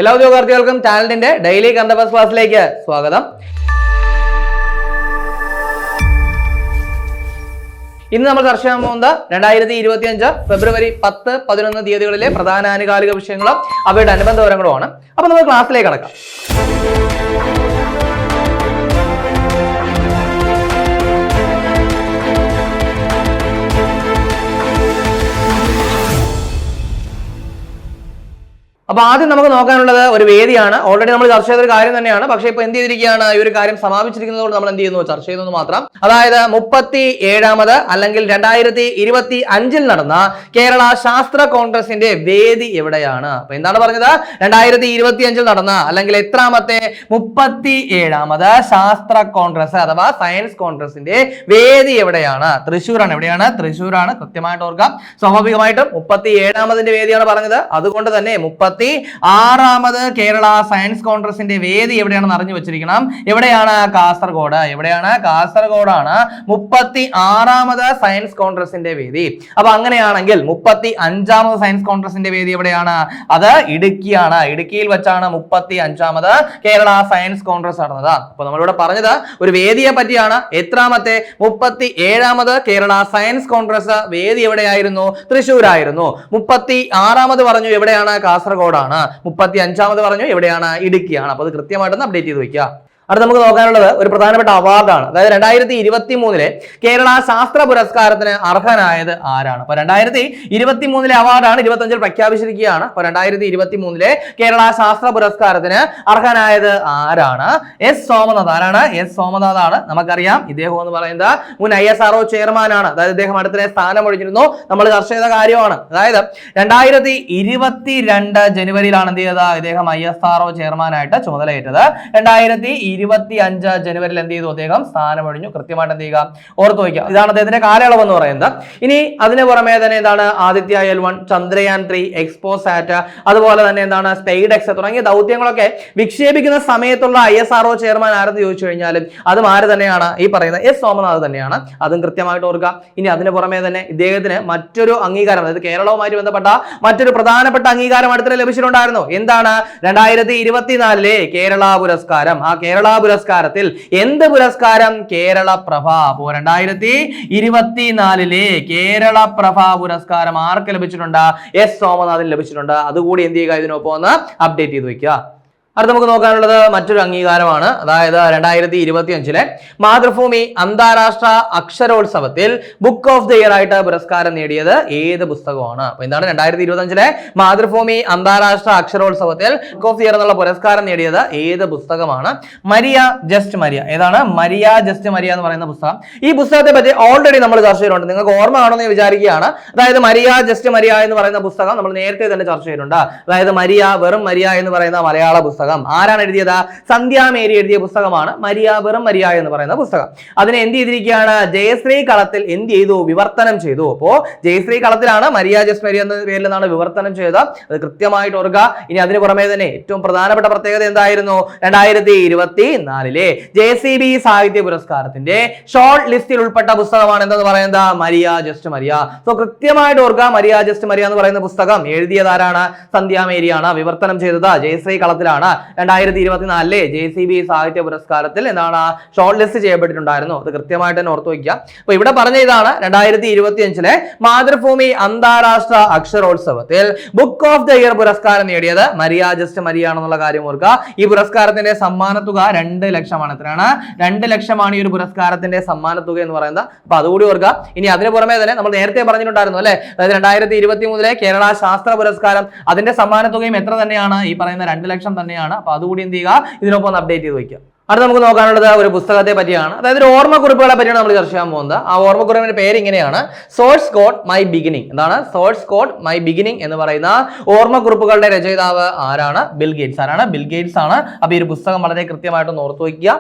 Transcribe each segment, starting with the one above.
എല്ലാ ഉദ്യോഗാർത്ഥികൾക്കും ചാനലിന്റെ daily current affairs ക്ലാസ്സിലേക്ക് സ്വാഗതം. ഇന്ന് നമ്മൾ ചർച്ച ചെയ്യാൻ പോകുന്നത് 2025 ഫെബ്രുവരി 10, 11 തീയതികളിലെ പ്രധാന ആനുകാലിക വിഷയങ്ങളും അവയുടെ അനുബന്ധ വിവരങ്ങളുമാണ്. അപ്പൊ നമ്മൾ ക്ലാസ്സിലേക്ക് കടക്കാം. അപ്പൊ ആദ്യം നമുക്ക് നോക്കാനുള്ളത് ഒരു വേദിയാണ്. ഓൾറെഡി നമ്മൾ ചർച്ച ചെയ്തൊരു കാര്യം തന്നെയാണ്. പക്ഷേ ഇപ്പൊ എന്ത് ചെയ്തിരിക്കുകയാണ്, ഈ ഒരു കാര്യം സമാപിച്ചിരിക്കുന്നതോട് നമ്മൾ എന്ത് ചെയ്യുന്നു, ചർച്ച ചെയ്യുന്നത് മാത്രം. അതായത് 37ാമത് അല്ലെങ്കിൽ 2025 നടന്ന കേരള ശാസ്ത്ര കോൺഗ്രസിന്റെ വേദി എവിടെയാണ്? അപ്പൊ എന്താണ് പറഞ്ഞത്? 2025 നടന്ന അല്ലെങ്കിൽ എത്രാമത്തെ 37ാമത് ശാസ്ത്ര കോൺഗ്രസ് അഥവാ സയൻസ് കോൺഗ്രസിന്റെ വേദി എവിടെയാണ്? തൃശ്ശൂരാണ്. എവിടെയാണ്? തൃശ്ശൂരാണ്. കൃത്യമായിട്ട് ഓർക്കാം. സ്വാഭാവികമായിട്ടും 37ാമതിന്റെ വേദിയാണ് പറഞ്ഞത്. അതുകൊണ്ട് തന്നെ 36ാമത് കേരള സയൻസ് കോൺഗ്രസിന്റെ വേദി എവിടെയാണെന്ന് അറിഞ്ഞു വെച്ചിരിക്കണം. എവിടെയാണ്? കാസർഗോഡ്. എവിടെയാണ്? കാസർഗോഡാണ് 36ാമത് സയൻസ് കോൺഗ്രസിന്റെ വേദി. അപ്പൊ അങ്ങനെയാണെങ്കിൽ 35ാമത് സയൻസ് കോൺഗ്രസിന്റെ വേദി എവിടെയാണ്? അത് ഇടുക്കിയാണ്. ഇടുക്കിയിൽ വെച്ചാണ് 35ാമത് കേരള സയൻസ് കോൺഗ്രസ് നടന്നത്. അപ്പൊ നമ്മളിവിടെ പറഞ്ഞത് ഒരു വേദിയെ പറ്റിയാണ്. എത്രാമത്തെ? 37ാമത് കേരള സയൻസ് കോൺഗ്രസ് വേദി എവിടെയായിരുന്നു? തൃശ്ശൂരായിരുന്നു. 36ാമത് പറഞ്ഞു എവിടെയാണ്? കാസർഗോഡ്. 35ാമത് പറഞ്ഞു എവിടെയാണ്? ഇടുക്കിയാണ്. അപ്പൊ അത് കൃത്യമായിട്ടൊന്ന് അപ്ഡേറ്റ് ചെയ്ത് വെക്കുക. അടുത്ത നമുക്ക് നോക്കാനുള്ളത് ഒരു പ്രധാനപ്പെട്ട അവാർഡാണ്. അതായത് 2023 കേരള ശാസ്ത്ര പുരസ്കാരത്തിന് അർഹനായത് ആരാണ്? അപ്പൊ 2023 അവാർഡാണ് 25 പ്രഖ്യാപിച്ചിരിക്കുകയാണ്. അപ്പൊ 2023 കേരള ശാസ്ത്ര പുരസ്കാരത്തിന് അർഹനായത് ആരാണ്? എസ് സോമനാഥ്. ആരാണ്? എസ് സോമനാഥ് ആണ്. നമുക്കറിയാം ഇദ്ദേഹം എന്ന് പറയുന്നത് മുൻ ISRO ചെയർമാനാണ്. അതായത് ഇദ്ദേഹം അടുത്തിടെ സ്ഥാനം ഒഴിഞ്ഞിരുന്നു. നമ്മൾ ചർച്ച ചെയ്ത കാര്യമാണ്. അതായത് 2022 ജനുവരിയിലാണ് എന്ത് ചെയ്തത്? ഇദ്ദേഹം ISRO ചെയർമാനായിട്ട് ചുമതലയേറ്റത്. 2025 ജനുവരിയിൽ എന്ത് ചെയ്തു? അദ്ദേഹം സ്ഥാനമൊഴിഞ്ഞു. കൃത്യമായിട്ട് എന്ത് ചെയ്യുക? ഓർത്തു വയ്ക്കുക. ഇതാണ് അദ്ദേഹത്തിന്റെ കാലയളവ് എന്ന് പറയുന്നത്. ഇനി അതിന് പുറമെ തന്നെ എന്താണ്? ആദിത്യ L1, ചന്ദ്രയാൻ 3, എക്സ്പോസാറ്റ്, അതുപോലെ തന്നെ എന്താണ് സ്പെയ്ഡെക്സ് തുടങ്ങിയ ദൗത്യങ്ങളൊക്കെ വിക്ഷേപിക്കുന്ന സമയത്തുള്ള ISRO ചെയർമാൻ ആരെന്ന് ചോദിച്ചു കഴിഞ്ഞാലും അതും ആര് തന്നെയാണ്? ഈ പറയുന്ന എസ് സോമനാഥ് തന്നെയാണ്. അതും കൃത്യമായിട്ട് ഓർക്കുക. ഇനി അതിന് പുറമെ തന്നെ ഇദ്ദേഹത്തിന് മറ്റൊരു അംഗീകാരം, അതായത് കേരളവുമായിട്ട് ബന്ധപ്പെട്ട മറ്റൊരു പ്രധാനപ്പെട്ട അംഗീകാരം അടുത്തിടെ ലഭിച്ചിട്ടുണ്ടായിരുന്നു. എന്താണ്? 2024 കേരള പുരസ്കാരം. ആ കേരള പുരസ്കാരത്തിൽ എന്ത് പുരസ്കാരം? കേരള പ്രഭ. അപ്പോ 2024 കേരള പ്രഭ പുരസ്കാരം ആർക്ക് ലഭിച്ചിട്ടുണ്ട്? എസ് സോമനാഥിന് ലഭിച്ചിട്ടുണ്ട്. അതുകൂടി എന്ത് ചെയ്യുക? ഇതിനൊപ്പം ഒന്ന് അപ്ഡേറ്റ് ചെയ്ത് വെക്കുക. അടുത്ത നമുക്ക് നോക്കാനുള്ളത് മറ്റൊരു അംഗീകാരമാണ്. അതായത് 2025 മാതൃഭൂമി അന്താരാഷ്ട്ര അക്ഷരോത്സവത്തിൽ ബുക്ക് ഓഫ് ദ ഇയർ ആയിട്ട് പുരസ്കാരം നേടിയത് ഏത് പുസ്തകമാണ്? അപ്പൊ എന്താണ് 2025 മാതൃഭൂമി അന്താരാഷ്ട്ര അക്ഷരോത്സവത്തിൽ ബുക്ക് ഓഫ് ദ ഇയർ എന്നുള്ള പുരസ്കാരം നേടിയത് ഏത് പുസ്തകമാണ്? Maria just Maria. ഏതാണ്? മരിയ ജസ്റ്റ് മരിയ എന്ന് പറയുന്ന പുസ്തകം. ഈ പുസ്തകത്തെ പറ്റി ഓൾറെഡി നമ്മൾ ചർച്ച ചെയ്തിട്ടുണ്ട്. നിങ്ങൾക്ക് ഓർമ്മ കാണുമെന്ന് വിചാരിക്കുകയാണ്. അതായത് മരിയ ജസ്റ്റ് മരിയ എന്ന് പറയുന്ന പുസ്തകം നമ്മൾ നേരത്തെ തന്നെ ചർച്ച ചെയ്തിട്ടുണ്ട്. അതായത് മരിയ, വെറും മരിയ എന്ന് പറയുന്ന മലയാള പുസ്തകം ആരാണ് എഴുതിയത്? സന്ധ്യ മേരി എഴുതിയ പുസ്തകമാണ് മരിയ, വെറും മരിയ എന്ന് പറയുന്ന പുസ്തകം. അതിനെ എന്ത് ചെയ്തിരിക്കുകയാണ്? ജയശ്രീ കളത്തിൽ എന്ത് ചെയ്തു? വിവർത്തനം ചെയ്തു. അപ്പോ ജയശ്രീ കളത്തിലാണ് മരിയ ജസ്റ്റ് മരിയ എന്ന പേരിൽ നിന്നാണ് വിവർത്തനം ചെയ്തത്. അത് കൃത്യമായിട്ട് ഓർക്കുക. ഇനി അതിന് പുറമെ തന്നെ ഏറ്റവും പ്രധാനപ്പെട്ട പ്രത്യേകത എന്തായിരുന്നു? 2024 JCB സാഹിത്യ പുരസ്കാരത്തിന്റെ ഷോർട്ട് ലിസ്റ്റിൽ ഉൾപ്പെട്ട പുസ്തകമാണ് എന്തെന്ന് പറയുന്നത്? Maria just Maria. സോ കൃത്യമായിട്ട് ഓർക്കുക, മരിയ ജസ്റ്റ് മരിയ എന്ന് പറയുന്ന പുസ്തകം എഴുതിയത് ആരാണ്? സന്ധ്യ മേരിയാണ്. വിവർത്തനം ചെയ്തത് ജയശ്രീ കളത്തിലാണ്. 2024 JCB സാഹിത്യ പുരസ്കാരത്തിൽ എന്താണ്? ഷോർട്ട് ലിസ്റ്റ് ചെയ്യപ്പെട്ടിട്ടുണ്ടായിരുന്നു. അത് കൃത്യമായിട്ട് തന്നെ ഓർത്തു വയ്ക്കുക. അപ്പൊ ഇവിടെ പറഞ്ഞ ഇതാണ് 2025 മാതൃഭൂമി അന്താരാഷ്ട്ര അക്ഷരോത്സവത്തിൽ ബുക്ക് ഓഫ് ദ ഇയർ പുരസ്കാരം നേടിയത് മരിയ ജസ്റ്റ് മരിയ ആണെന്നുള്ള കാര്യം ഓർക്കുക. ഈ പുരസ്കാരത്തിന്റെ സമ്മാനത്തുക 2 ലക്ഷമാണ്. എത്രയാണ്? 2 ലക്ഷമാണ് ഈ ഒരു പുരസ്കാരത്തിന്റെ സമ്മാനത്തുക എന്ന് പറയുന്നത്. അപ്പൊ അതുകൂടി ഓർക്കുക. ഇനി അതിന് പുറമെ തന്നെ നമ്മൾ നേരത്തെ പറഞ്ഞിട്ടുണ്ടായിരുന്നു അല്ലെ, അതായത് 2023 കേരള ശാസ്ത്ര പുരസ്കാരം അതിന്റെ സമ്മാനത്തുകയും എത്ര തന്നെയാണ്? ഈ പറയുന്ന 2 ലക്ഷം തന്നെയാണ്. അപ്പൊ അതുകൂടി എന്ത് ചെയ്യുക? ഇതിനൊപ്പം ഒന്ന് അപ്ഡേറ്റ് ചെയ്ത് വയ്ക്കുക. അടുത്ത നമുക്ക് നോക്കാനുള്ളത് ഒരു പുസ്തകത്തെ പറ്റിയാണ്. അതായത് ഒരു ഓർമ്മക്കുറിപ്പുകളെ പറ്റിയാണ് നമ്മൾ ചർച്ച ചെയ്യാൻ പോകുന്നത്. ആ ഓർമ്മക്കുറിപ്പിന്റെ പേര് ഇങ്ങനെയാണ്: സോഴ്സ് കോഡ് മൈ ബിഗിനിങ്. എന്താണ്? സോഴ്സ് കോഡ് മൈ ബിഗിനിങ് എന്ന് പറയുന്ന ഓർമ്മക്കുറിപ്പുകളുടെ രചയിതാവ് ആരാണ്? Bill Gates. ആരാണ്? ബിൽ ഗേറ്റ്സ് ആണ്. അപ്പൊ ഈ ഒരു പുസ്തകം വളരെ കൃത്യമായിട്ടൊന്ന് ഓർത്തു വയ്ക്കുക.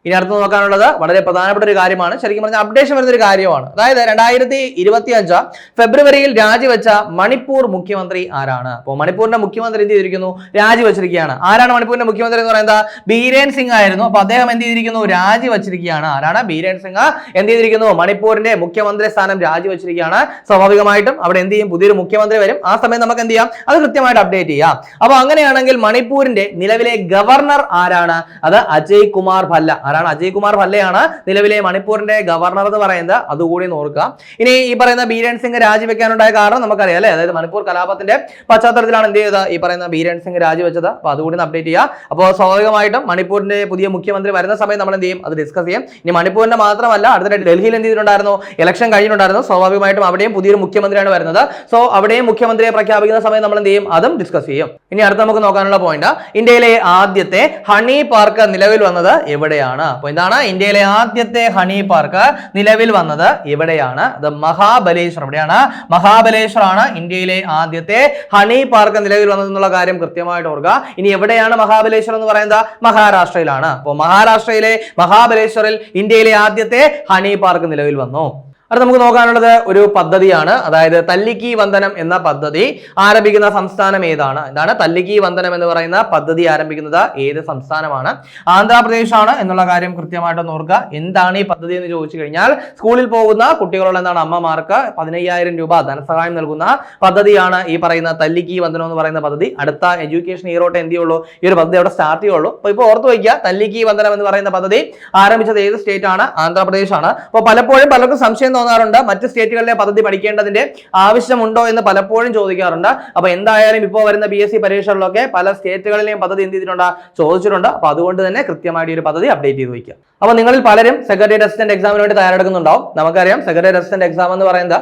ഇനി അടുത്ത് നോക്കാനുള്ളത് വളരെ പ്രധാനപ്പെട്ട ഒരു കാര്യമാണ്, ശരിക്കും പറഞ്ഞാൽ അപ്ഡേഷൻ വരുന്ന ഒരു കാര്യമാണ്. അതായത് 2025 ഫെബ്രുവരിയിൽ രാജിവെച്ച മണിപ്പൂർ മുഖ്യമന്ത്രി ആരാണ്? അപ്പോൾ മണിപ്പൂരിന്റെ മുഖ്യമന്ത്രി എന്ത് ചെയ്തിരിക്കുന്നു? രാജിവെച്ചിരിക്കുകയാണ്. ആരാണ് മണിപ്പൂരിന്റെ മുഖ്യമന്ത്രി എന്ന് പറയുന്നത്? ബീരേൻ സിംഗ് ആയിരുന്നു. അപ്പൊ അദ്ദേഹം എന്ത് ചെയ്തിരിക്കുന്നു? രാജിവെച്ചിരിക്കുകയാണ്. ആരാണ്? ബീരേൻ സിംഗ് എന്ത് ചെയ്തിരിക്കുന്നു? മണിപ്പൂരിന്റെ മുഖ്യമന്ത്രി സ്ഥാനം രാജിവെച്ചിരിക്കുകയാണ്. സ്വാഭാവികമായിട്ടും അവിടെ എന്ത് ചെയ്യും? പുതിയൊരു മുഖ്യമന്ത്രി വരും. ആ സമയം നമുക്ക് എന്ത് ചെയ്യാം? അത് കൃത്യമായിട്ട് അപ്ഡേറ്റ് ചെയ്യാം. അപ്പൊ അങ്ങനെയാണെങ്കിൽ മണിപ്പൂരിന്റെ നിലവിലെ ഗവർണർ ആരാണ്? അത് അജയ് കുമാർ ഭല്ല. ആരാണ്? അജയ് കുമാർ ഭല്ലയാണ് നിലവിലെ മണിപ്പൂരിന്റെ ഗവർണർ എന്ന് പറയുന്നത്. അതുകൂടി ഓർക്കുക. ഇനി ഈ പറയുന്ന ബീരേൻ സിംഗ് രാജിവെക്കാനുണ്ടായ കാരണം നമുക്കറിയാം അല്ലെ, അതായത് മണിപ്പൂർ കലാപത്തിന്റെ പശ്ചാത്തലത്തിലാണ് എന്ത് ചെയ്തത്? ഈ പറയുന്ന ബീരേൻ സിംഗ് രാജിവെച്ചത്. അപ്പൊ അതുകൂടി അപ്ഡേറ്റ് ചെയ്യുക. അപ്പോൾ സ്വാഭാവികമായിട്ടും മണിപ്പൂരിന്റെ പുതിയ മുഖ്യമന്ത്രി വരുന്ന സമയം നമ്മൾ എന്ത് ചെയ്യും? അത് ഡിസ്കസ് ചെയ്യും. ഇനി മണിപ്പൂരിന്റെ മാത്രമല്ല, അടുത്തിടെ ഡൽഹിയിൽ എന്ത് ചെയ്തിട്ടുണ്ടായിരുന്നു? ഇലക്ഷൻ കഴിഞ്ഞിട്ടുണ്ടായിരുന്നു. സ്വാഭാവികമായിട്ടും അവിടെയും പുതിയൊരു മുഖ്യമന്ത്രിയാണ് വരുന്നത്. സോ അവിടെയും മുഖ്യമന്ത്രിയെ പ്രഖ്യാപിക്കുന്ന സമയം നമ്മൾ എന്ത് ചെയ്യും? അതും ഡിസ്കസ് ചെയ്യും. ഇനി അടുത്ത നമുക്ക് നോക്കാനുള്ള പോയിന്റ്, ഇന്ത്യയിലെ ആദ്യത്തെ ഹണി പാർക്ക് നിലവിൽ വന്നത് എവിടെയാണ്? അപ്പൊ എന്താണ് ഇന്ത്യയിലെ ആദ്യത്തെ ഹണി പാർക്ക് നിലവിൽ വന്നത് എവിടെയാണ്? അത് മഹാബലേശ്വർ. എവിടെയാണ്? മഹാബലേശ്വർ ആണ് ഇന്ത്യയിലെ ആദ്യത്തെ ഹണി പാർക്ക് നിലവിൽ വന്നത് എന്നുള്ള കാര്യം കൃത്യമായിട്ട് ഓർക്കുക. ഇനി എവിടെയാണ് മഹാബലേശ്വർ എന്ന് പറയുന്നത്? മഹാരാഷ്ട്രയിലാണ്. അപ്പോൾ മഹാരാഷ്ട്രയിലെ മഹാബലേശ്വറിൽ ഇന്ത്യയിലെ ആദ്യത്തെ ഹണി പാർക്ക് നിലവിൽ വന്നു. അടുത്ത നമുക്ക് നോക്കാനുള്ളത് ഒരു പദ്ധതിയാണ്. അതായത് തല്ലിക്കി വന്ദനം എന്ന പദ്ധതി ആരംഭിക്കുന്ന സംസ്ഥാനം ഏതാണ്? എന്താണ് തല്ലിക്കി വന്ദനം എന്ന് പറയുന്ന പദ്ധതി ആരംഭിക്കുന്നത് ഏത് സംസ്ഥാനമാണ്? ആന്ധ്രാപ്രദേശ് ആണ് എന്നുള്ള കാര്യം കൃത്യമായിട്ട് ഓർക്കുക. എന്താണ് ഈ പദ്ധതി എന്ന് ചോദിച്ചു കഴിഞ്ഞാൽ, സ്കൂളിൽ പോകുന്ന കുട്ടികളുള്ള എന്താണ് അമ്മമാർക്ക് 15,000 രൂപ ധനസഹായം നൽകുന്ന പദ്ധതിയാണ് ഈ പറയുന്ന തല്ലിക്കി വന്ദനം എന്ന് പറയുന്ന പദ്ധതി. അടുത്ത എഡ്യൂക്കേഷൻ ഇയറോട്ട് എന്ത് ചെയ്യുള്ളൂ? ഈ ഒരു പദ്ധതി അവിടെ സ്റ്റാർട്ട് ചെയ്യുള്ളൂ. അപ്പൊ ഇപ്പോൾ ഓർത്ത് വയ്ക്കുക, തല്ലിക്കി വന്ദനം എന്ന് പറയുന്ന പദ്ധതി ആരംഭിച്ചത് ഏത് സ്റ്റേറ്റ് ആണ്? ആന്ധ്രാപ്രദേശ് ആണ്. അപ്പോൾ പലപ്പോഴും പലർക്കും സംശയം തോന്നാറുണ്ട്, മറ്റ് സ്റ്റേറ്റുകളിലെ പദ്ധതി പഠിക്കേണ്ടതിന്റെ ആവശ്യമുണ്ടോ എന്ന് പലപ്പോഴും ചോദിക്കാറുണ്ട്. അപ്പൊ എന്തായാലും ഇപ്പോൾ വരുന്ന PSC പരീക്ഷകളിലൊക്കെ പല സ്റ്റേറ്റുകളിലെയും പദ്ധതി എന്ത് ചെയ്തിട്ടുണ്ട്? ചോദിച്ചിട്ടുണ്ട്. അപ്പൊ അതുകൊണ്ട് തന്നെ കൃത്യമായിട്ട് ഒരു പദ്ധതി അപ്ഡേറ്റ് ചെയ്ത് വയ്ക്കുക. അപ്പൊ നിങ്ങളിൽ പലരും സെക്രട്ടേറിയറ്റ് അസിസ്റ്റന്റ് എക്സാമിന് വേണ്ടി തയ്യാറെടുക്കുന്നുണ്ടാവും. നമുക്കറിയാം സെക്രട്ടേറിയറ്റ് അസിസ്റ്റന്റ് എക്സാം എന്ന് പറയുന്നത്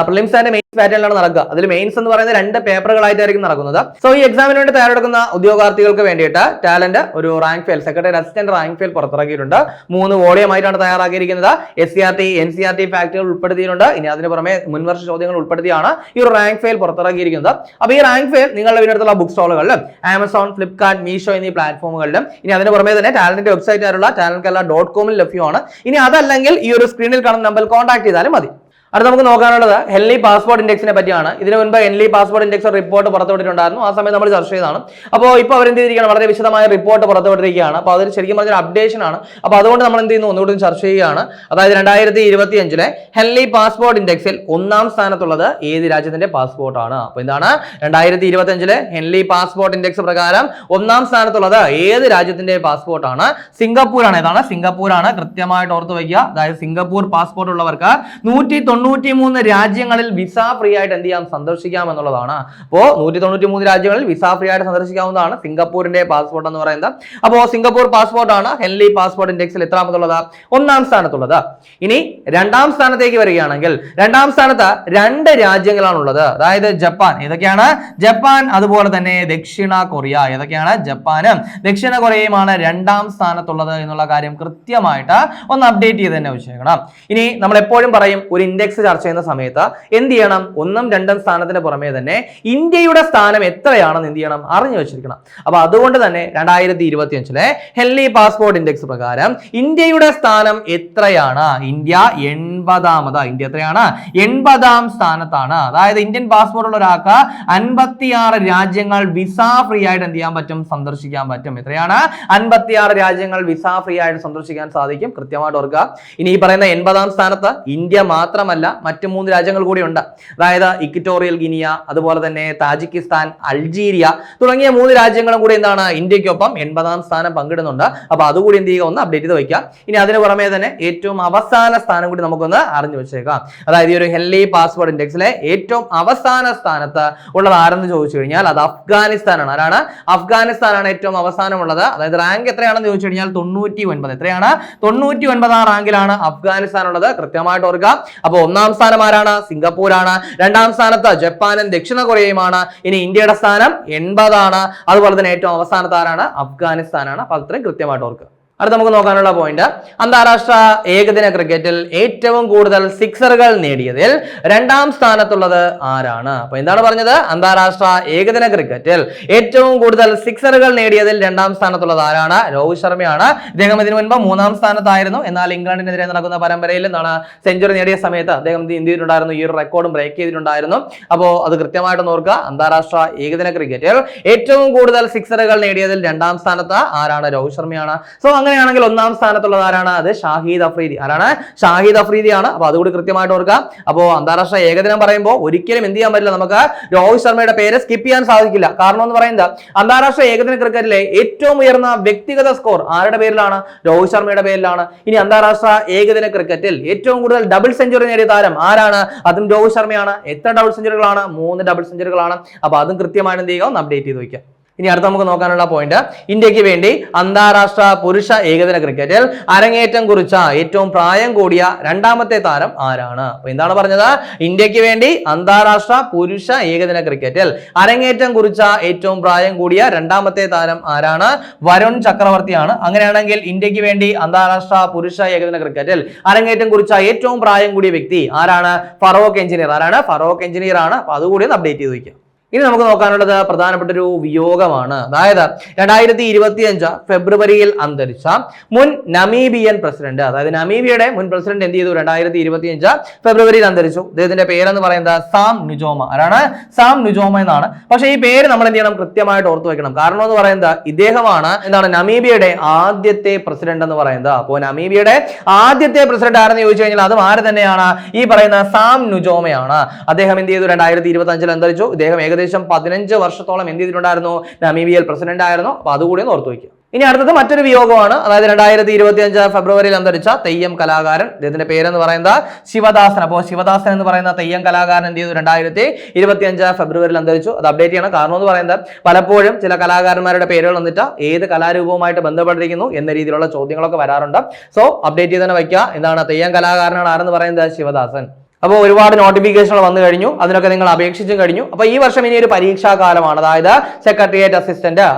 പ്രിലിംസ് ആൻഡ് മെയിൻസ് പാറ്റേണിലാണ് നടക്കുക. അതിൽ മെയിൻസ് എന്ന് പറയുന്നത് 2 പേപ്പറുകളായിട്ടായിരിക്കും നടക്കുന്നത്. സോ ഈ എക്സാമിന് വേണ്ടി തയ്യാറെടുക്കുന്ന ഉദ്യോഗാർത്ഥികൾക്ക് വേണ്ടിയിട്ട് ടാലന്റ് ഒരു rank fail, secretariat assistant rank fail പുറത്തിറക്കിയിട്ടുണ്ട്. 3 വോളിയം ആയിട്ടാണ് തയ്യാറാക്കിയിരിക്കുന്നത്. SCRT NCRT ഫാക്ടുകൾ ഉൾപ്പെടുത്തിയിട്ടുണ്ട്. ഇനി അതിന് പുറമെ മുൻവർഷ ചോദ്യങ്ങൾ ഉൾപ്പെടുത്തിയാണ് ഈ ഒരു റാങ്ക് ഫെയിൽ പുറത്തിറക്കിയിരിക്കുന്നത്. അപ്പൊ ഈ റാങ്ക് ഫെയിൽ നിങ്ങളുടെ വീടിനടുത്തുള്ള ബുക്ക് സ്റ്റോളുകളിലും ആമസോൺ, ഫ്ലിപ്കാർട്ട്, മീഷോ എന്നീ പ്ലാറ്റ്ഫോമുകളിലും, ഇനി അതിന് പുറമെ തന്നെ ടാലന്റിന്റെ വെബ്സൈറ്റ് ആയിട്ടുള്ള talentkerala.com ലഭ്യമാണ്. ഇനി അതല്ലെങ്കിൽ ഈ ഒരു സ്ക്രീനിൽ കാണുന്ന നമ്പറിൽ കോൺടാക്ട് ചെയ്താലും മതി. അടുത്ത നമുക്ക് നോക്കാനുള്ളത് ഹെൻലി പാസ്പോർട്ട് ഇൻഡെക്സിനെ പറ്റിയാണ്. ഇതിനു മുൻപ് ഹെൻലി പാസ്പോർട്ട് ഇൻഡെക്സ് റിപ്പോർട്ട് പുറത്തുവിട്ടിട്ടുണ്ടായിരുന്നു. ആ സമയം നമ്മൾ ചർച്ച ചെയ്തതാണ്. അപ്പോൾ ഇപ്പോൾ അവരെന്ത് ചെയ്തിരിക്കുകയാണ്? വളരെ വിശദമായ റിപ്പോർട്ട് പുറത്തുവിട്ടിരിക്കുകയാണ്. അപ്പോൾ അതിൽ ശരിക്കും പറഞ്ഞൊരു അപ്ഡേഷൻ ആണ്. അപ്പോൾ അതുകൊണ്ട് നമ്മൾ എന്ത് ചെയ്യുന്നു? ഒന്നുകൂടി ചർച്ച ചെയ്യുകയാണ്. അതായത് 2025 ഹെൻലി പാസ്പോർട്ട് ഇൻഡെക്സിൽ 1ാം സ്ഥാനത്തുള്ളത് ഏത് രാജ്യത്തിന്റെ പാസ്പോർട്ട് ആണ്? അപ്പോൾ എന്താണ് 2025 ഹെൻലി പാസ്പോർട്ട് ഇൻഡെക്സ് പ്രകാരം 1ാം സ്ഥാനത്തുള്ളത് ഏത് രാജ്യത്തിന്റെ പാസ്പോർട്ട് ആണ്? സിംഗപ്പൂരാണ്. ഏതാണ്? സിംഗപ്പൂരാണ്. കൃത്യമായിട്ട് ഓർത്ത് വയ്ക്കുക. അതായത് സിംഗപ്പൂർ പാസ്പോർട്ട് ഉള്ളവർക്ക് 193 രാജ്യങ്ങളിൽ വിസ ഫ്രീ ആയിട്ട് എന്ത് ചെയ്യാം? സന്ദർശിക്കാം എന്നുള്ളതാണ്. അപ്പോൾ 193 രാജ്യങ്ങളിൽ വിസ ഫ്രീ ആയിട്ട് സന്ദർശിക്കാവുന്നതാണ് സിംഗപ്പൂരിന്റെ പാസ്പോർട്ട് എന്ന് പറയുന്നത്. അപ്പോൾ സിംഗപ്പൂർ പാസ്പോർട്ട് ആണ് ഹെൻലി പാസ്പോർട്ട് ഇൻഡെക്സിൽ എത്രാമതുള്ളത്? 1ാം സ്ഥാനത്തുള്ളത്. ഇനി 2ാം സ്ഥാനത്തേക്ക് വരികയാണെങ്കിൽ 2ാം സ്ഥാനത്ത് 2 രാജ്യങ്ങളാണുള്ളത്. അതായത് ജപ്പാൻ. ഏതൊക്കെയാണ്? ജപ്പാൻ, അതുപോലെ തന്നെ ദക്ഷിണ കൊറിയ. ഏതൊക്കെയാണ്? ജപ്പാനും ദക്ഷിണ കൊറിയയുമാണ് 2ാം സ്ഥാനത്തുള്ളത് എന്നുള്ള കാര്യം കൃത്യമായിട്ട് ഒന്ന് അപ്ഡേറ്റ് ചെയ്ത് തന്നെ വെച്ചേക്കണം. ഇനി നമ്മൾ എപ്പോഴും പറയും, ഒരു ഇൻഡെക്സ് ചർച്ച ചെയ്യുന്ന സമയത്ത് എന്ത് ചെയ്യണം? 1ഉം 2ഉം സ്ഥാനത്തിന് പുറമെ തന്നെ ഇന്ത്യയുടെ സ്ഥാനം എത്രയാണെന്ന് എന്ത് ചെയ്യണം? അറിഞ്ഞു വെച്ചിരിക്കണം. അപ്പൊ അതുകൊണ്ട് തന്നെ 2025 ഹെൻലി പാസ്പോർട്ട് ഇൻഡെക്സ് പ്രകാരം ഇന്ത്യയുടെ സ്ഥാനം എത്രയാണ്? ഇന്ത്യ 80ാമത്. ഇന്ത്യ എത്രയാണ്? 80ാം സ്ഥാനത്താണ്. അതായത് ഇന്ത്യൻ പാസ്പോർട്ട് ഉള്ള ഒരാൾക്ക് 56 രാജ്യങ്ങൾ വിസ ഫ്രീ ആയിട്ട് എന്ത് ചെയ്യാൻ പറ്റും? സന്ദർശിക്കാൻ പറ്റും. എത്രയാണ്? 56 രാജ്യങ്ങൾ വിസ ഫ്രീ ആയിട്ട് സന്ദർശിക്കാൻ സാധിക്കും. കൃത്യമായിട്ട് ഓർക്കുക. ഇനി ഈ പറയുന്ന 80ാം സ്ഥാനത്ത് ഇന്ത്യ മാത്രമല്ല മറ്റു 3 രാജ്യങ്ങൾ കൂടി ഉണ്ട്. അതായത് ഇക്വറ്റോറിയൽ ഗിനിയ, അതുപോലെ തന്നെ താജിക്കിസ്ഥാൻ, അൾജീരിയ തുടങ്ങിയ 3 രാജ്യങ്ങളും കൂടി എന്താണ് ഇന്ത്യക്കൊപ്പം 80ാം സ്ഥാനം പങ്കിടുന്നുണ്ട്. അപ്പൊ അതുകൂടി എന്ത് ചെയ്യുക? ഒന്ന് അപ്ഡേറ്റ് ചെയ്ത് വയ്ക്കുക. ഇനി അതിന് പുറമെ തന്നെ ഏറ്റവും അവസാന സ്ഥാനം കൂടി നമുക്കൊന്ന് അറിഞ്ഞു വെച്ചേക്കാം. അതായത് ഈ ഒരു ഹെൻലി പാസ്പോർട്ട് ഇൻഡെക്സിലെ ഏറ്റവും അവസാന സ്ഥാനത്ത് ഉള്ളത് ആരെന്ന് ചോദിച്ചു കഴിഞ്ഞാൽ അത് അഫ്ഗാനിസ്ഥാനാണ്. ആരാണ്? അഫ്ഗാനിസ്ഥാനാണ് ഏറ്റവും അവസാനമുള്ളത്. അതായത് റാങ്ക് എത്രയാണെന്ന് ചോദിച്ചു കഴിഞ്ഞാൽ 99. എത്രയാണ്? 99ാം റാങ്കിലാണ് അഫ്ഗാനിസ്ഥാൻ ഉള്ളത്. കൃത്യമായിട്ട് ഓർക്കുക. അപ്പോൾ 1ാം സ്ഥാനം ആരാണ്? സിംഗപ്പൂരാണ്. 2ാം സ്ഥാനത്ത് ജപ്പാനും ദക്ഷിണ കൊറിയയുമാണ്. ഇനി ഇന്ത്യയുടെ സ്ഥാനം 80 ആണ്. അതുപോലെ തന്നെ ഏറ്റവും അവസാനത്ത് ആരാണ്? അഫ്ഗാനിസ്ഥാനാണ്. അപ്പൊ അത്രയും കൃത്യമായിട്ട് ഓർക്കുക. അടുത്ത നമുക്ക് നോക്കാനുള്ള പോയിന്റ്, അന്താരാഷ്ട്ര ഏകദിന ക്രിക്കറ്റിൽ ഏറ്റവും കൂടുതൽ സിക്സറുകൾ നേടിയതിൽ രണ്ടാം സ്ഥാനത്തുള്ളത് ആരാണ്? അപ്പൊ എന്താണ് പറഞ്ഞത്? അന്താരാഷ്ട്ര ഏകദിന ക്രിക്കറ്റിൽ ഏറ്റവും കൂടുതൽ സിക്സറുകൾ നേടിയതിൽ രണ്ടാം സ്ഥാനത്തുള്ളത് ആരാണ്? രോഹിത് ശർമ്മയാണ്. ഇദ്ദേഹം ഇതിനു മുൻപ് മൂന്നാം സ്ഥാനത്തായിരുന്നു. എന്നാൽ ഇംഗ്ലണ്ടിനെതിരെ നടക്കുന്ന പരമ്പരയിൽ എന്താണ് സെഞ്ചുറി നേടിയ സമയത്ത് അദ്ദേഹം എന്ത് ചെയ്തിട്ടുണ്ടായിരുന്നു? ഈ ഒരു റെക്കോർഡും ബ്രേക്ക് ചെയ്തിട്ടുണ്ടായിരുന്നു. അപ്പോൾ അത് കൃത്യമായിട്ട് നോക്കുക. അന്താരാഷ്ട്ര ഏകദിന ക്രിക്കറ്റിൽ ഏറ്റവും കൂടുതൽ സിക്സറുകൾ നേടിയതിൽ രണ്ടാം സ്ഥാനത്ത് ആരാണ്? രോഹിത് ശർമ്മയാണ്. സോ അങ്ങനെയാണെങ്കിൽ ഒന്നാം സ്ഥാനത്തുള്ളത് ആരാണ്? അത് ഷാഹിദ് അഫ്രീദി. ആരാണ്? ഷാഹിദ് അഫ്രീദിയാണ്. അപ്പൊ അതുകൂടി കൃത്യമായിട്ട് ഓർക്കുക. അപ്പോൾ അന്താരാഷ്ട്ര ഏകദിനം പറയുമ്പോൾ ഒരിക്കലും എന്ത് ചെയ്യാൻ പറ്റില്ല, നമുക്ക് രോഹിത് ശർമ്മയുടെ പേര് സ്കിപ്പ് ചെയ്യാൻ സാധിക്കില്ല. കാരണം എന്ന് പറയുന്നത് അന്താരാഷ്ട്ര ഏകദിന ക്രിക്കറ്റിലെ ഏറ്റവും ഉയർന്ന വ്യക്തിഗത സ്കോർ ആരുടെ പേരിലാണ്? രോഹിത് ശർമ്മയുടെ പേരിലാണ്. ഇനി അന്താരാഷ്ട്ര ഏകദിന ക്രിക്കറ്റിൽ ഏറ്റവും കൂടുതൽ ഡബിൾ സെഞ്ചുറി നേടിയ താരം ആരാണ്? അതും രോഹിത് ശർമ്മയാണ്. എത്ര ഡബിൾ സെഞ്ചുറികളാണ്? 3 ഡബിൾ സെഞ്ചുറികളാണ്. അപ്പൊ അതും കൃത്യമായിട്ട് എന്ത് ചെയ്യുക, ഒന്ന് അപ്ഡേറ്റ് ചെയ്ത് വയ്ക്കുക. ഇനി അടുത്ത നമുക്ക് നോക്കാനുള്ള പോയിന്റ്, ഇന്ത്യക്ക് വേണ്ടി അന്താരാഷ്ട്ര പുരുഷ ഏകദിന ക്രിക്കറ്റിൽ അരങ്ങേറ്റം കുറിച്ച ഏറ്റവും പ്രായം കൂടിയ രണ്ടാമത്തെ താരം ആരാണ്? അപ്പൊ എന്താണ് പറഞ്ഞത്? ഇന്ത്യക്ക് വേണ്ടി അന്താരാഷ്ട്ര പുരുഷ ഏകദിന ക്രിക്കറ്റിൽ അരങ്ങേറ്റം കുറിച്ച ഏറ്റവും പ്രായം കൂടിയ രണ്ടാമത്തെ താരം ആരാണ്? വരുൺ ചക്രവർത്തിയാണ്. അങ്ങനെയാണെങ്കിൽ ഇന്ത്യക്ക് വേണ്ടി അന്താരാഷ്ട്ര പുരുഷ ഏകദിന ക്രിക്കറ്റിൽ അരങ്ങേറ്റം കുറിച്ച ഏറ്റവും പ്രായം കൂടിയ വ്യക്തി ആരാണ്? ഫറൂഖ് എഞ്ചിനീയർ. ആരാണ്? ഫറൂഖ് എഞ്ചിനീയർ ആണ്. അപ്പൊ അതുകൂടി ഒന്ന് അപ്ഡേറ്റ് ചെയ്ത് വയ്ക്കുക. ഇനി നമുക്ക് നോക്കാനുള്ളത് പ്രധാനപ്പെട്ട ഒരു വിയോഗമാണ്. അതായത് 2025 ഫെബ്രുവരിയിൽ അന്തരിച്ച മുൻ നമീബിയൻ പ്രസിഡന്റ്, അതായത് നമീബിയയുടെ മുൻ പ്രസിഡന്റ് എന്ത് ചെയ്തു? 2025 ഫെബ്രുവരിയിൽ അന്തരിച്ചു. അദ്ദേഹത്തിന്റെ പേരെന്ന് പറയുന്നത് സാം നുജോമ. ആരാണ്? സാം നുജോമ എന്നാണ്. പക്ഷേ ഈ പേര് നമ്മൾ എന്ത് ചെയ്യണം? കൃത്യമായിട്ട് ഓർത്തു വെക്കണം. കാരണം എന്ന് പറയുന്നത് ഇദ്ദേഹമാണ് എന്താണ് നമീബിയയുടെ ആദ്യത്തെ പ്രസിഡന്റ് എന്ന് പറയുന്നത്. അപ്പോൾ നമീബിയയുടെ ആദ്യത്തെ പ്രസിഡന്റ് ആരെന്ന് ചോദിച്ചു കഴിഞ്ഞാൽ അതും ആര് തന്നെയാണ്? ഈ പറയുന്ന സാം നുജോമയാണ്. അദ്ദേഹം എന്ത് ചെയ്തു? 2025 അന്തരിച്ചു. ഇദ്ദേഹം ഏകദേശം 15 വർഷത്തോളം എന്ത് ചെയ്തിട്ടുണ്ടായിരുന്നു? നമീബിയയിൽ പ്രസിഡന്റ് ആയിരുന്നു. അപ്പൊ അതുകൂടി ഒന്ന് ഓർത്തു വയ്ക്കുക. ഇനി അടുത്തത് മറ്റൊരു വിയോഗമാണ്. അതായത് 2025 ഫെബ്രുവരിയിൽ അന്തരിച്ച തെയ്യം കലാകാരൻ. ഇദ്ദേഹത്തിന്റെ പേരെന്ന് പറയുന്നത് ശിവദാസൻ. അപ്പോൾ ശിവദാസൻ എന്ന് പറയുന്ന തെയ്യം കലാകാരൻ എന്ത് ചെയ്തു? 2025 ഫെബ്രുവരിയിൽ അന്തരിച്ചു. അത് അപ്ഡേറ്റ് ചെയ്യണം. കാരണം എന്ന് പറയുന്നത് പലപ്പോഴും ചില കലാകാരന്മാരുടെ പേരുകൾ വന്നിട്ട് ഏത് കലാരൂപവുമായിട്ട് ബന്ധപ്പെട്ടിരിക്കുന്നു എന്ന രീതിയിലുള്ള ചോദ്യങ്ങളൊക്കെ വരാറുണ്ട്. സോ അപ്ഡേറ്റ് ചെയ്ത് തന്നെ വയ്ക്കുക. എന്താണ്? തെയ്യം കലാകാരനാണ് ആരെന്ന് പറയുന്നത്? ശിവദാസൻ. അപ്പോൾ ഒരുപാട് നോട്ടിഫിക്കേഷനുകൾ വന്നു കഴിഞ്ഞു. അതിനൊക്കെ നിങ്ങൾ അപേക്ഷിച്ചും കഴിഞ്ഞു. അപ്പൊ ഈ വർഷം ഇനി ഒരു പരീക്ഷാ കാലമാണ്. അതായത് secretariat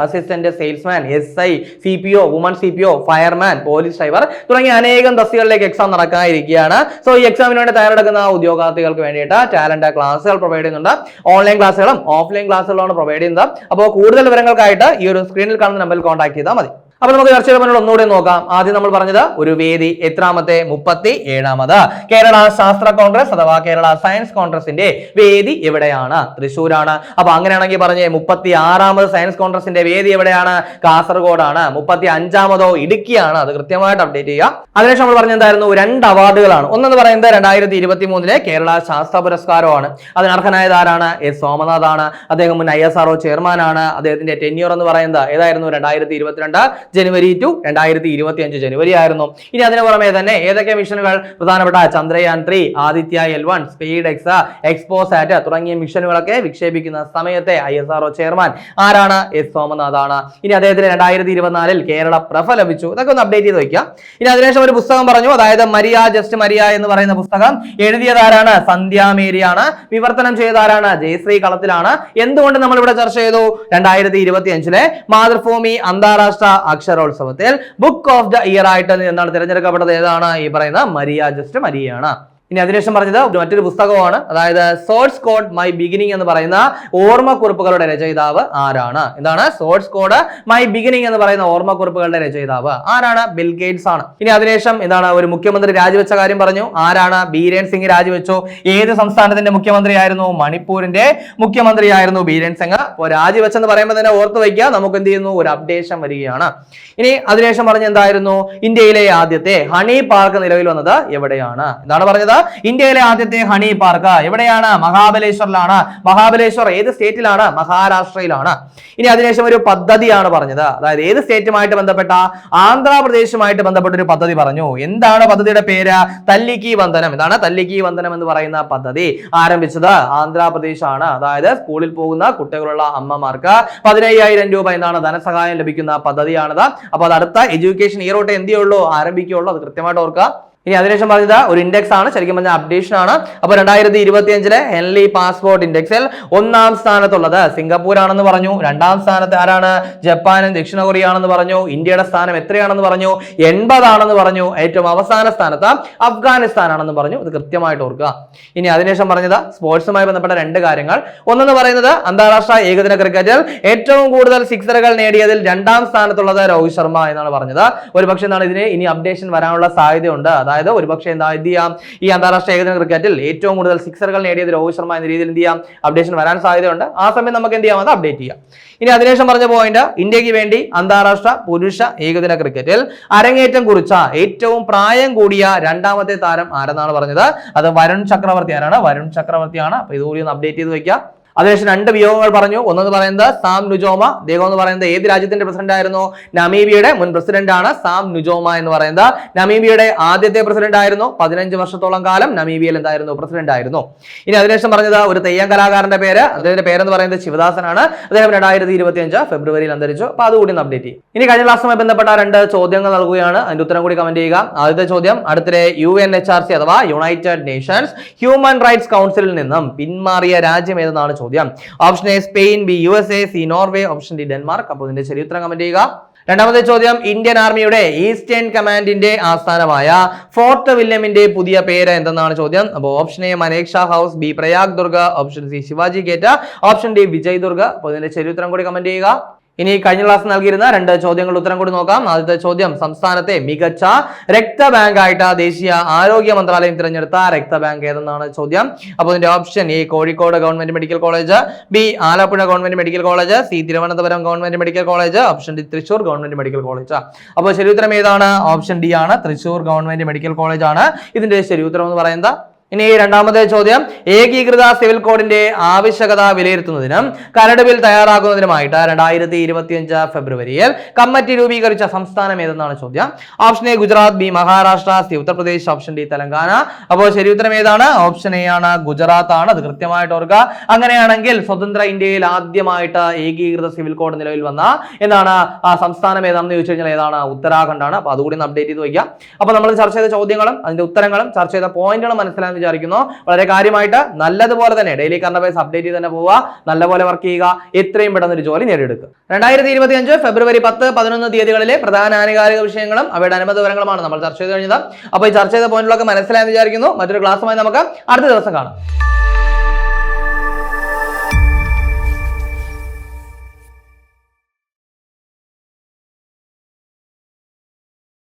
assistant salesman, SI, CPO, woman CPO, fireman, police driver തുടങ്ങിയ അനേകം തസ്തികകളിലേക്ക് എക്സാം നടക്കാനിരിക്കുകയാണ്. സോ ഈ എക്സാമിന് വേണ്ടി തയ്യാറെടുക്കുന്ന ഉദ്യോഗാർത്ഥികൾക്ക് വേണ്ടിയിട്ട് ടാലന്റ് ക്ലാസ്സുകൾ പ്രൊവൈഡ് ചെയ്യുന്നുണ്ട്. ഓൺലൈൻ ക്ലാസ്സുകളും ഓഫ്ലൈൻ ക്ലാസ്സുകളാണ് പ്രൊവൈഡ് ചെയ്യുന്നത്. അപ്പോൾ കൂടുതൽ വിവരങ്ങൾക്കായിട്ട് ഈ ഒരു സ്ക്രീനിൽ കാണുന്ന നമ്പറിൽ കോൺടാക്ട് ചെയ്താൽ മതി. അപ്പൊ നമുക്ക് ചർച്ചയുടെ മുന്നിൽ ഒന്നുകൂടി നോക്കാം. ആദ്യം നമ്മൾ പറഞ്ഞത് ഒരു വേദി എത്രാമത്തെ? 37ാമത് കേരള ശാസ്ത്ര കോൺഗ്രസ് അഥവാ കേരള സയൻസ് കോൺഗ്രസിന്റെ വേദി എവിടെയാണ്? തൃശ്ശൂരാണ്. അപ്പൊ അങ്ങനെയാണെങ്കിൽ പറഞ്ഞേ 36ാമത് സയൻസ് കോൺഗ്രസിന്റെ വേദി എവിടെയാണ്? കാസർഗോഡാണ്. 35ാമതോ ഇടുക്കിയാണ്. അത് കൃത്യമായിട്ട് അപ്ഡേറ്റ് ചെയ്യുക. അതിനുശേഷം നമ്മൾ പറഞ്ഞ എന്തായിരുന്നു? 2 അവാർഡുകളാണ്. ഒന്നെന്ന് പറയുന്നത് 2023 കേരള ശാസ്ത്ര പുരസ്കാരമാണ്. അതിനർഹനായത് ആരാണ്? S സോമനാഥ് ആണ്. അദ്ദേഹം മുൻ ISRO ചെയർമാൻ ആണ്. അദ്ദേഹത്തിന്റെ ടെന്യൂർ എന്ന് പറയുന്നത് ഏതായിരുന്നു? 2022 ജനുവരി ടു 2025 ജനുവരി ആയിരുന്നു. ഇനി അതിനു പുറമെ തന്നെ ഏതൊക്കെ മിഷനുകൾ? പ്രധാനപ്പെട്ട Chandrayaan 3, Aditya L1, speed X, XPoSat തുടങ്ങിയ മിഷനുകളൊക്കെ വിക്ഷേപിക്കുന്ന സമയത്തെ ISRO ചെയർമാൻ ആരാണ്? S സോമനാഥ് ആണ്. ഇനി അദ്ദേഹത്തിന് 2024 കേരള പ്രഭ ലഭിച്ചു. ഇതൊക്കെ ഒന്ന് അപ്ഡേറ്റ് ചെയ്ത് വയ്ക്കുക. ഇനി അതിനുശേഷം ഒരു പുസ്തകം പറഞ്ഞു. അതായത് മരിയ ജസ്റ്റ് മരിയ എന്ന് പറയുന്ന പുസ്തകം എഴുതിയതാരാണ്? സന്ധ്യ മേരിയാണ്. വിവർത്തനം ചെയ്തതാരാണ്? ജയശ്രീ കളത്തിലാണ്. എന്തുകൊണ്ട് നമ്മൾ ഇവിടെ ചർച്ച ചെയ്തു? 2025 മാതൃഭൂമി അന്താരാഷ്ട്ര അക്ഷരോത്സവത്തിൽ ബുക്ക് ഓഫ് ദ ഇയർ ആയിട്ട് എന്താണ് തിരഞ്ഞെടുക്കപ്പെട്ടത്? ഏതാണ്? ഈ പറയുന്ന മരിയ ജസ്റ്റ് മരിയയാണ്. ഇനി അതിനുശേഷം പറഞ്ഞത് മറ്റൊരു പുസ്തകമാണ്. അതായത് സോഴ്സ് കോഡ് മൈ ബിഗിനിങ് എന്ന് പറയുന്ന ഓർമ്മക്കുറിപ്പുകളുടെ രചയിതാവ് ആരാണ്? എന്താണ്? സോഴ്സ് കോഡ് മൈ ബിഗിനിങ് എന്ന് പറയുന്ന ഓർമ്മക്കുറിപ്പുകളുടെ രചയിതാവ് ആരാണ്? ബിൽ ഗേറ്റ്സ് ആണ്. ഇനി അതിനുശേഷം എന്താണ്? ഒരു മുഖ്യമന്ത്രി രാജിവെച്ച കാര്യം പറഞ്ഞു. ആരാണ്? ബീരേൻ സിംഗ് രാജിവെച്ചു. ഏത് സംസ്ഥാനത്തിന്റെ മുഖ്യമന്ത്രിയായിരുന്നു? മണിപ്പൂരിന്റെ മുഖ്യമന്ത്രിയായിരുന്നു ബീരേൻ സിംഗ്. അപ്പോൾ രാജിവെച്ചെന്ന് പറയുമ്പോൾ തന്നെ ഓർത്ത് വയ്ക്കുക. നമുക്ക് എന്ത് ചെയ്യുന്നു? ഒരു അപ്ഡേഷൻ വരികയാണ്. ഇനി അതിനുശേഷം പറഞ്ഞ എന്തായിരുന്നു? ഇന്ത്യയിലെ ആദ്യത്തെ ഹണി പാർക്ക് നിലവിൽ വന്നത് എവിടെയാണ്? എന്താണ് പറഞ്ഞത്? ഇന്ത്യയിലെ ആദ്യത്തെ ഹണി പാർക്ക് എവിടെയാണ്? മഹാബലേശ്വറിലാണ്. മഹാബലേശ്വർ ഏത് സ്റ്റേറ്റിലാണ്? മഹാരാഷ്ട്രയിലാണ്. ഇനി അതിനുശേഷം ഒരു പദ്ധതിയാണ് പറഞ്ഞത്. അതായത് ഏത് സ്റ്റേറ്റുമായിട്ട് ബന്ധപ്പെട്ട? ആന്ധ്രാപ്രദേശുമായിട്ട് ബന്ധപ്പെട്ട ഒരു പദ്ധതി പറഞ്ഞു. എന്താണ് പദ്ധതിയുടെ പേര്? തല്ലിക്കി വന്ദനം. എന്താണ്? തല്ലിക്കി വന്ദനം എന്ന് പറയുന്ന പദ്ധതി ആരംഭിച്ചത് ആന്ധ്രാപ്രദേശ് ആണ്. അതായത് സ്കൂളിൽ പോകുന്ന കുട്ടികളുള്ള അമ്മമാർക്ക് 15,000 രൂപ എന്താണ് ധനസഹായം ലഭിക്കുന്ന പദ്ധതിയാണത്. അപ്പൊ അത് അടുത്ത എഡ്യൂക്കേഷൻ ഇയർ തൊട്ട് എന്ത് ചെയ്യുള്ളൂ? ആരംഭിക്കുകയുള്ളൂ. അത് കൃത്യമായിട്ട് ഓർക്കുക. ഇനി അതിനുശേഷം പറഞ്ഞത് ഒരു ഇൻഡെക്സ് ആണ്, ശരിക്കും പറഞ്ഞ അപ്ഡേഷൻ ആണ്. അപ്പൊ 2025 ഹെൻലി പാസ്പോർട്ട് ഇൻഡെക്സിൽ 1ാം സ്ഥാനത്തുള്ളത് സിംഗപ്പൂർ ആണെന്ന് പറഞ്ഞു. 2ാം സ്ഥാനത്ത് ആരാണ്? ജപ്പാനും ദക്ഷിണ കൊറിയ ആണെന്ന് പറഞ്ഞു. ഇന്ത്യയുടെ സ്ഥാനം എത്രയാണെന്ന് പറഞ്ഞു? 80 ആണെന്ന് പറഞ്ഞു. ഏറ്റവും അവസാന സ്ഥാനത്ത് അഫ്ഗാനിസ്ഥാൻ ആണെന്ന് പറഞ്ഞു. ഇത് കൃത്യമായിട്ട് ഓർക്കുക. ഇനി അതിനുശേഷം പറഞ്ഞത് സ്പോർട്സുമായി ബന്ധപ്പെട്ട 2 കാര്യങ്ങൾ. ഒന്നെന്ന് പറയുന്നത് അന്താരാഷ്ട്ര ഏകദിന ക്രിക്കറ്റിൽ ഏറ്റവും കൂടുതൽ സിക്സറുകൾ നേടിയതിൽ 2ാം സ്ഥാനത്തുള്ളത് രോഹിത് ശർമ്മ എന്നാണ് പറഞ്ഞത്. ഒരുപക്ഷെ എന്താണ് ഇതിന് ഇനി അപ്ഡേഷൻ വരാനുള്ള സാധ്യതയുണ്ട്. അതായത് ഒരുപക്ഷെ എന്ത് ചെയ്യാം, ഈ അന്താരാഷ്ട്ര ഏകദിന ക്രിക്കറ്റിൽ ഏറ്റവും കൂടുതൽ സിക്സറുകൾ നേടിയത് രോഹിത് ശർമ്മ എന്ന രീതിയിൽ എന്ത് ചെയ്യാം, അപ്ഡേഷൻ വരാൻ സാധ്യതയുണ്ട്. ആ സമയം നമുക്ക് എന്ത് ചെയ്യാം, അത് അപ്ഡേറ്റ് ചെയ്യാം. ഇനി അതിനുശേഷം പറഞ്ഞ പോയിന്റ്, ഇന്ത്യക്ക് വേണ്ടി അന്താരാഷ്ട്ര പുരുഷ ഏകദിന ക്രിക്കറ്റിൽ അരങ്ങേറ്റം കുറിച്ച ഏറ്റവും പ്രായം കൂടിയ 2ാമത്തെ താരം ആരെന്നാണ് പറഞ്ഞത്? അത് വരുൺ ചക്രവർത്തി. ആരാണ്? വരുൺ ചക്രവർത്തിയാണ്. അപ്പൊ ഇതുകൂടി ഒന്ന് അപ്ഡേറ്റ് ചെയ്ത് വെക്കാം. അതിനുശേഷം 2 വിയോഗങ്ങൾ പറഞ്ഞു. ഒന്നെന്ന് പറയുന്നത് സാം നുജോമ. അദ്ദേഹം എന്ന് പറയുന്നത് ഏത് രാജ്യത്തിന്റെ പ്രസിഡന്റ് ആയിരുന്നു? നമീബിയയുടെ മുൻ പ്രസിഡന്റ് ആണ് സാം നുജോമ എന്ന് പറയുന്നത്. നമീബിയയുടെ ആദ്യത്തെ പ്രസിഡന്റ് ആയിരുന്നു. 15 വർഷത്തോളം കാലം നമീബിയയിൽ എന്തായിരുന്നു? പ്രസിഡന്റ് ആയിരുന്നു. ഇനി അതിനുശേഷം പറഞ്ഞത് ഒരു തെയ്യം കലാകാരന്റെ പേര്, അദ്ദേഹത്തിന്റെ പേരെന്ന് പറയുന്നത് ശിവദാസനാണ്. അദ്ദേഹം 2025 ഫെബ്രുവരിയിൽ അന്തരിച്ചു. അപ്പൊ അതുകൂടി ഒന്ന് അപ്ഡേറ്റ് ചെയ്യും. ഇനി കഴിഞ്ഞ ക്ലാസ്സുമായി ബന്ധപ്പെട്ട 2 ചോദ്യങ്ങൾ നൽകുകയാണ്. അതിന്റെ ഉത്തരം കൂടി കമന്റ് ചെയ്യുക. ആദ്യത്തെ ചോദ്യം, അടുത്തിടെ UNHRC അഥവാ യുണൈറ്റഡ് നേഷൻസ് ഹ്യൂമൻ റൈറ്റ്സ് കൗൺസിലിൽ നിന്നും പിന്മാറിയ രാജ്യം ഏതെന്നാണ് ചോദ്യം. Option A Spain, B USA, C Norway, option D Denmark. അപ്പോൾ ഇതിന്റെ ശരി ഉത്തരം കമന്റ് ചെയ്യുക. രണ്ടാമത്തെ ചോദ്യം, ഇന്ത്യൻ ആർമിയുടെ ഈസ്റ്റേൺ കമാൻഡിന്റെ ആസ്ഥാനമായ ഫോർട്ട് വില്യമിന്റെ പുതിയ പേര് എന്തെന്നാണ് ചോദ്യം. അപ്പോൾ option A Manekshaw house, B Prayag Durg, option C Shivaji gate, option D Vijay Durg. അപ്പോൾ ഇതിന്റെ ശരി ഉത്തരം കൂടി കമന്റ് ചെയ്യുക. ഇനി കഴിഞ്ഞ ക്ലാസ് നൽകിയിരുന്ന 2 ചോദ്യങ്ങളുടെ ഉത്തരം കൂടി നോക്കാം. ആദ്യത്തെ ചോദ്യം, സംസ്ഥാനത്തെ മികച്ച രക്തബാങ്ക് ആയിട്ട് ദേശീയ ആരോഗ്യ മന്ത്രാലയം തിരഞ്ഞെടുത്ത രക്തബാങ്ക് ഏതെന്നാണ് ചോദ്യം. അപ്പോൾ ഇതിന്റെ option A Kozhikode government medical college, B Alappuzha government medical college, C Thiruvananthapuram government medical college, option D Thrissur government medical college. അപ്പോൾ ശരി ഉത്തരം ഏതാണ്? ഓപ്ഷൻ ഡി ആണ്, തൃശൂർ ഗവൺമെന്റ് മെഡിക്കൽ കോളേജ് ആണ് ഇതിന്റെ ശരി ഉത്തരം എന്ന് പറയുന്നത്. ഇനി രണ്ടാമത്തെ ചോദ്യം, ഏകീകൃത സിവിൽ കോഡിന്റെ ആവശ്യകത വിലയിരുത്തുന്നതിനും കരട് ബിൽ തയ്യാറാക്കുന്നതിനുമായിട്ട് 2025 ഫെബ്രുവരിയിൽ കമ്മിറ്റി രൂപീകരിച്ച സംസ്ഥാനം ഏതെന്നാണ് ചോദ്യം. Option A Gujarat, B Maharashtra, C Uttar Pradesh, option D Telangana. അപ്പോൾ ശരി ഉത്തരം ഏതാണ്? ഓപ്ഷൻ എ ആണ്, ഗുജറാത്ത് ആണ്. അത് കൃത്യമായിട്ട് ഓർക്കുക. അങ്ങനെയാണെങ്കിൽ സ്വതന്ത്ര ഇന്ത്യയിൽ ആദ്യമായിട്ട് ഏകീകൃത സിവിൽ കോഡ് നിലവിൽ വന്ന എന്താണ് ആ സംസ്ഥാനം ഏതാണെന്ന് ചോദിച്ചു കഴിഞ്ഞാൽ ഏതാണ്? ഉത്തരാഖണ്ഡ് ആണ്. അപ്പൊ അതുകൂടി ഒന്ന് അപ്ഡേറ്റ് ചെയ്ത് വയ്ക്കാം. അപ്പൊ നമ്മൾ ചർച്ച ചെയ്ത ചോദ്യങ്ങളും അതിന്റെ ഉത്തരങ്ങളും ചർച്ച ചെയ്ത പോയിന്റുകളും മനസ്സിലാക്കി വിചാരിക്കുന്നു. വളരെ കാര്യമായിട്ട് നല്ലതുപോലെ തന്നെ ഡെയിലി കറണ്ട് അഫയേഴ്സ് അപ്ഡേറ്റ് ചെയ്ത് തന്നെ പോവുക, നല്ലപോലെ വർക്ക് ചെയ്യുക, എത്രയും പെട്ടെന്ന് ഒരു ജോലി നേടിയെടുക്കുക. 2025 ഫെബ്രുവരി 10, 11 തീയതികളിലെ പ്രധാന ആനുകാലിക വിഷയങ്ങളും അവയുടെ അനുബന്ധ വിവരങ്ങളുമാണ് നമ്മൾ ചർച്ച ചെയ്ത് കഴിഞ്ഞത്. അപ്പോൾ ഈ ചർച്ച ചെയ്ത പോയിന്റുകളൊക്കെ മനസ്സിലായെന്ന് വിചാരിക്കുന്നു. മറ്റൊരു ക്ലാസ്സുമായി നമുക്ക് അടുത്ത ദിവസം കാണാം.